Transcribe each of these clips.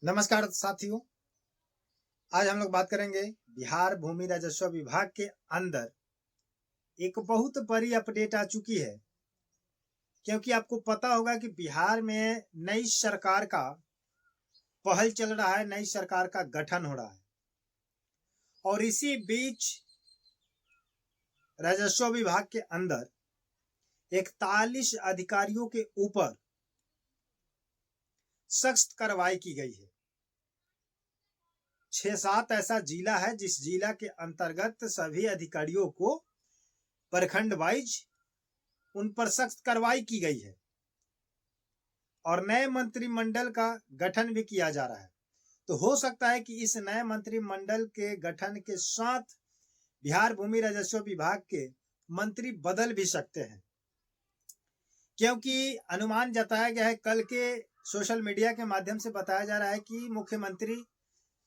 नमस्कार साथियों। आज हम लोग बात करेंगे बिहार भूमि राजस्व विभाग के अंदर एक बहुत बड़ी अपडेट आ चुकी है, क्योंकि आपको पता होगा कि बिहार में नई सरकार का पहल चल रहा है, नई सरकार का गठन हो रहा है और इसी बीच राजस्व विभाग के अंदर 41 अधिकारियों के ऊपर सख्त कार्रवाई की गई है। 6-7 ऐसा जिला है जिस जिला के अंतर्गत सभी अधिकारियों को प्रखंड वाइज उन पर सख्त कार्रवाई की गई है और नए मंत्रिमंडल का गठन भी किया जा रहा है। तो हो सकता है कि इस नए मंत्रिमंडल के गठन के साथ बिहार भूमि राजस्व विभाग के मंत्री बदल भी सकते हैं, क्योंकि अनुमान जताया गया है, कल के सोशल मीडिया के माध्यम से बताया जा रहा है कि मुख्यमंत्री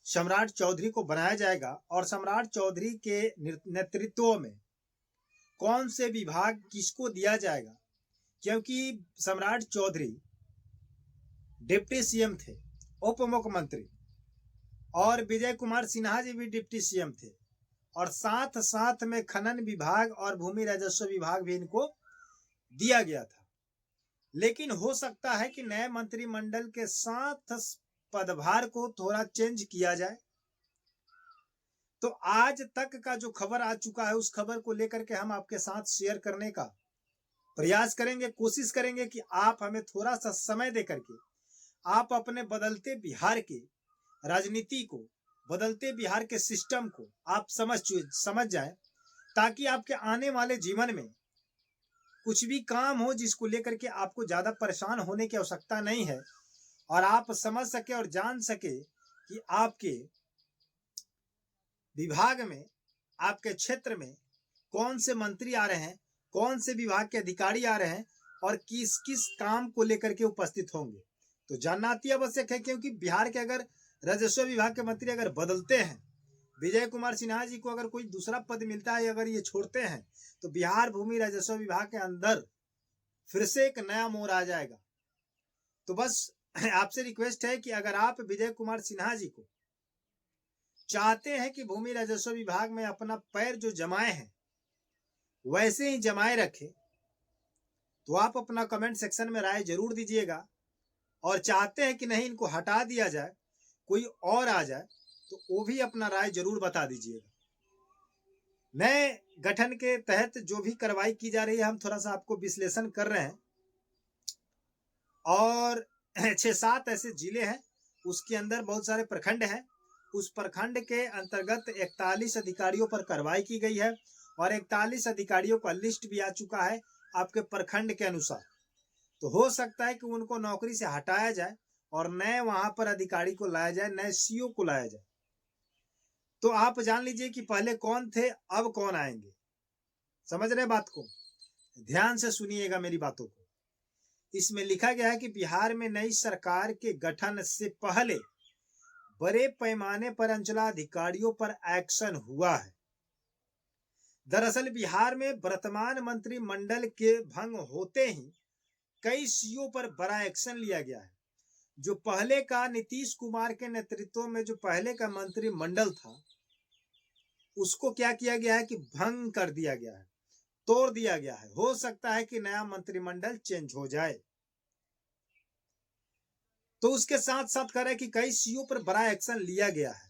सम्राट चौधरी को बनाया जाएगा और सम्राट चौधरी के नेतृत्व में कौन से विभाग किसको दिया जाएगा, क्योंकि सम्राट चौधरी डिप्टी सीएम थे, उप मुख्यमंत्री, और विजय कुमार सिन्हा जी भी डिप्टी सीएम थे और साथ साथ में खनन विभाग और भूमि राजस्व विभाग भी इनको दिया गया था। लेकिन हो सकता है कि नए मंत्रिमंडल के साथ पदभार को थोड़ा चेंज किया जाए। तो आज तक का जो खबर आ चुका है उस खबर को लेकर के हम आपके साथ शेयर करने का प्रयास करेंगे, कोशिश करेंगे कि आप हमें थोड़ा सा समय दे करके आप अपने बदलते बिहार के राजनीति को, बदलते बिहार के सिस्टम को आप समझ जाए, ताकि आपके आने वाले जीवन में कुछ भी काम हो जिसको लेकर के आपको ज्यादा परेशान होने की आवश्यकता नहीं है और आप समझ सके और जान सके कि आपके विभाग में, आपके क्षेत्र में कौन से मंत्री आ रहे हैं, कौन से विभाग के अधिकारी आ रहे हैं और किस किस काम को लेकर के उपस्थित होंगे। तो जानना अति आवश्यक है, क्योंकि बिहार के अगर राजस्व विभाग के मंत्री अगर बदलते हैं, विजय कुमार सिन्हा जी को अगर कोई दूसरा पद मिलता है, अगर ये छोड़ते हैं, तो बिहार भूमि राजस्व विभाग के अंदर फिर से एक नया मोड़ आ जाएगा। तो बस आपसे रिक्वेस्ट है कि अगर आप विजय कुमार सिन्हा जी को चाहते हैं कि भूमि राजस्व विभाग में अपना पैर जो जमाए हैं वैसे ही जमाए रखे, तो आप अपना कमेंट सेक्शन में राय जरूर दीजिएगा। और चाहते हैं कि नहीं इनको हटा दिया जाए, कोई और आ जाए, तो वो भी अपना राय जरूर बता दीजिएगा। नए गठन के तहत जो भी कार्रवाई की जा रही है हम थोड़ा सा आपको विश्लेषण कर रहे हैं और 6-7 ऐसे जिले हैं, उसके अंदर बहुत सारे प्रखंड हैं। उस प्रखंड के अंतर्गत 41 अधिकारियों पर कार्रवाई की गई है और 41 अधिकारियों का लिस्ट भी आ चुका है आपके प्रखंड के अनुसार। तो हो सकता है कि उनको नौकरी से हटाया जाए और नए वहां पर अधिकारी को लाया जाए, नए सीओ को लाया जाए। तो आप जान लीजिए कि पहले कौन थे, अब कौन आएंगे। समझ रहे बात को? ध्यान से सुनिएगा मेरी बातों को। इसमें लिखा गया है कि बिहार में नई सरकार के गठन से पहले बड़े पैमाने पर अंचलाधिकारियों पर एक्शन हुआ है। दरअसल बिहार में वर्तमान मंत्रिमंडल के भंग होते ही कई सीओ पर बड़ा एक्शन लिया गया है। जो पहले का नीतीश कुमार के नेतृत्व में जो पहले का मंत्रिमंडल था, उसको क्या किया गया है कि भंग कर दिया गया है, तोड़ दिया गया है। हो सकता है कि नया मंत्रिमंडल चेंज हो जाए। तो उसके साथ साथ कह रहे हैं कि कई सीओ पर बड़ा एक्शन लिया गया है।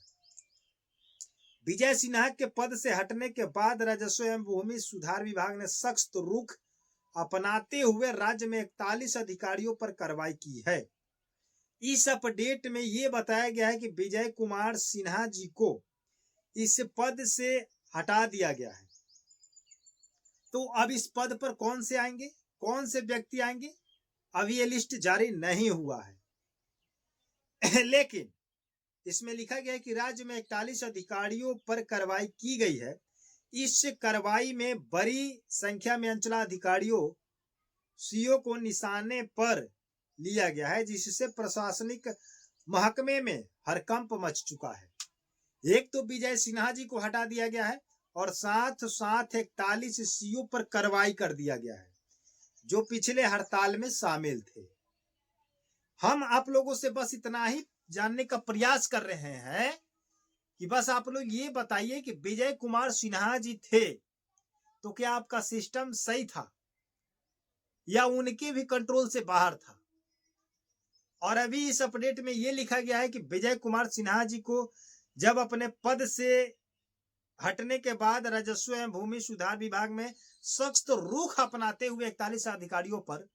विजय सिन्हा के पद से हटने के बाद राजस्व एवं भूमि सुधार विभाग ने सख्त रुख अपनाते हुए राज्य में 41 अधिकारियों पर कार्रवाई की है। इस अपडेट में यह बताया गया है कि विजय कुमार सिन्हा जी को इस पद से हटा दिया गया है। तो अब इस पद पर कौन से आएंगे, कौन से व्यक्ति आएंगे, अभी ये लिस्ट जारी नहीं हुआ है। लेकिन इसमें लिखा गया है कि राज्य में 41 अधिकारियों पर कार्रवाई की गई है। इस कार्रवाई में बड़ी संख्या में अंचलाधिकारियों, सीओ को निशाने पर लिया गया है, जिससे प्रशासनिक महकमे में हड़कंप मच चुका है। एक तो विजय सिन्हा जी को हटा दिया गया है और साथ साथ 41 सीओ पर कार्रवाई कर दिया गया है जो पिछले हड़ताल में शामिल थे। हम आप लोगों से बस इतना ही जानने का प्रयास कर रहे हैं कि बस आप लोग ये बताइए कि विजय कुमार सिन्हा जी थे तो क्या आपका सिस्टम सही था या उनके भी कंट्रोल से बाहर था। और अभी इस अपडेट में ये लिखा गया है कि विजय कुमार सिन्हा जी को जब अपने पद से हटने के बाद राजस्व एवं भूमि सुधार विभाग में सख्त रुख अपनाते हुए 41 अधिकारियों पर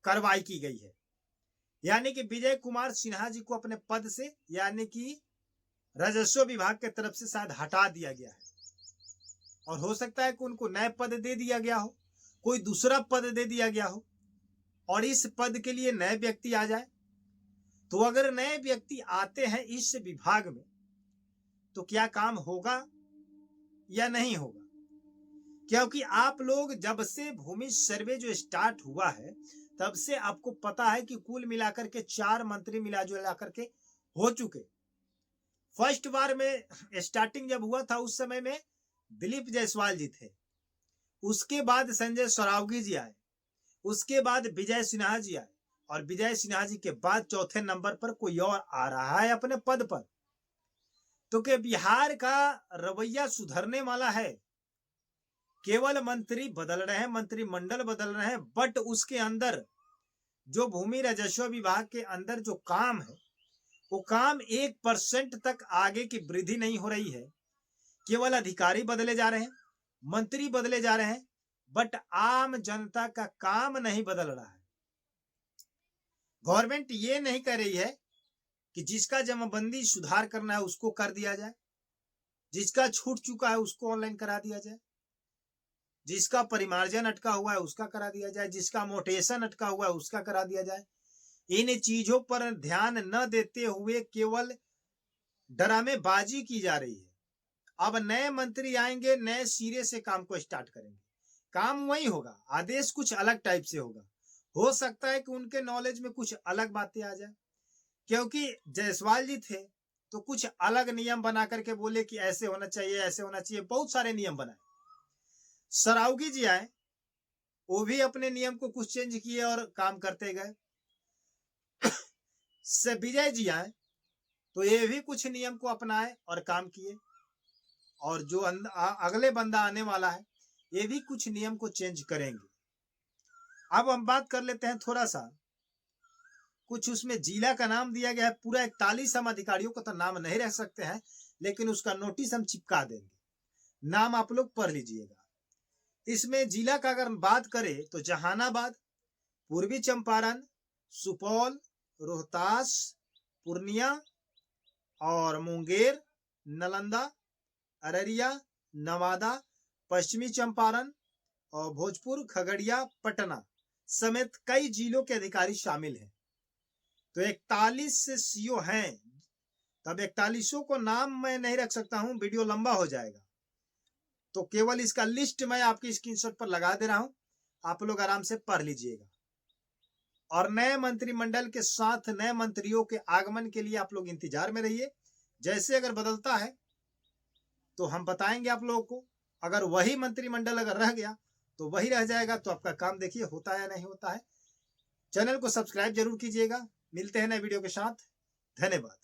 कार्रवाई की गई है। यानी कि विजय कुमार सिन्हा जी को अपने पद से यानी कि राजस्व विभाग के तरफ से शायद हटा दिया गया है और हो सकता है कि उनको नए पद दे दिया गया हो, कोई दूसरा पद दे दिया गया हो और इस पद के लिए नए व्यक्ति आ जाए। तो अगर नए व्यक्ति आते हैं इस विभाग में तो क्या काम होगा या नहीं होगा, क्योंकि आप लोग जब से भूमि सर्वे जो स्टार्ट हुआ है तब से आपको पता है कि कुल मिलाकर के 4 मंत्री मिला जुला करके हो चुके। फर्स्ट बार में स्टार्टिंग जब हुआ था उस समय में दिलीप जायसवाल जी थे, उसके बाद संजय सरावगी जी आए, उसके बाद विजय सिन्हा जी आए और विजय सिन्हा जी के बाद चौथे नंबर पर कोई और आ रहा है अपने पद पर। तो क्या बिहार का रवैया सुधरने वाला है? केवल मंत्री बदल रहे हैं, मंत्रिमंडल बदल रहे हैं, बट उसके अंदर जो भूमि राजस्व विभाग के अंदर जो काम है वो काम 1% तक आगे की वृद्धि नहीं हो रही है। केवल अधिकारी बदले जा रहे हैं, मंत्री बदले जा रहे हैं, बट आम जनता का काम नहीं बदल रहा है। गवर्नमेंट ये नहीं कर रही है कि जिसका जमाबंदी सुधार करना है उसको कर दिया जाए, जिसका छूट चुका है उसको ऑनलाइन करा दिया जाए, जिसका परिमार्जन अटका हुआ है उसका करा दिया जाए, जिसका मोटेशन अटका हुआ है उसका करा दिया जाए। इन चीजों पर ध्यान न देते हुए केवल ड्रामेबाजी की जा रही है। अब नए मंत्री आएंगे, नए सिरे से काम को स्टार्ट करेंगे, काम वही होगा, आदेश कुछ अलग टाइप से होगा। हो सकता है कि उनके नॉलेज में कुछ अलग बातें आ जाए, क्योंकि जायसवाल जी थे तो कुछ अलग नियम बना करके बोले कि ऐसे होना चाहिए, ऐसे होना चाहिए, बहुत सारे नियम बनाए। सरावगी जी आए, वो भी अपने नियम को कुछ चेंज किए और काम करते गए। विजय जी आए तो ये भी कुछ नियम को अपनाए और काम किए, और जो अगले बंदा आने वाला है ये भी कुछ नियम को चेंज करेंगे। अब हम बात कर लेते हैं थोड़ा सा, कुछ उसमें जिला का नाम दिया गया है, पूरा 41 हम अधिकारियों को तो नाम नहीं रख सकते हैं, लेकिन उसका नोटिस हम चिपका देंगे, नाम आप लोग पढ़ लीजिएगा। इसमें जिला का अगर बात करें तो जहानाबाद, पूर्वी चंपारण, सुपौल, रोहतास, पूर्णिया और मुंगेर, नालंदा, अररिया, नवादा, पश्चिमी चंपारण और भोजपुर, खगड़िया, पटना समेत कई जिलों के अधिकारी शामिल हैं। तो 41 से सीओ हैं, तब 41 को नाम मैं नहीं रख सकता हूं, वीडियो लंबा हो जाएगा, तो केवल इसका लिस्ट मैं आपकी स्क्रीनशॉट पर लगा दे रहा हूं, आप लोग आराम से पढ़ लीजिएगा। और नए मंत्रिमंडल के साथ नए मंत्रियों के आगमन के लिए आप लोग इंतजार में रहिए। जैसे अगर बदलता है तो हम बताएंगे आप लोगों को। अगर वही मंत्रिमंडल अगर रह गया तो वही रह जाएगा, तो आपका काम देखिए होता है या नहीं होता है। चैनल को सब्सक्राइब जरूर कीजिएगा। मिलते हैं नए वीडियो के साथ, धन्यवाद।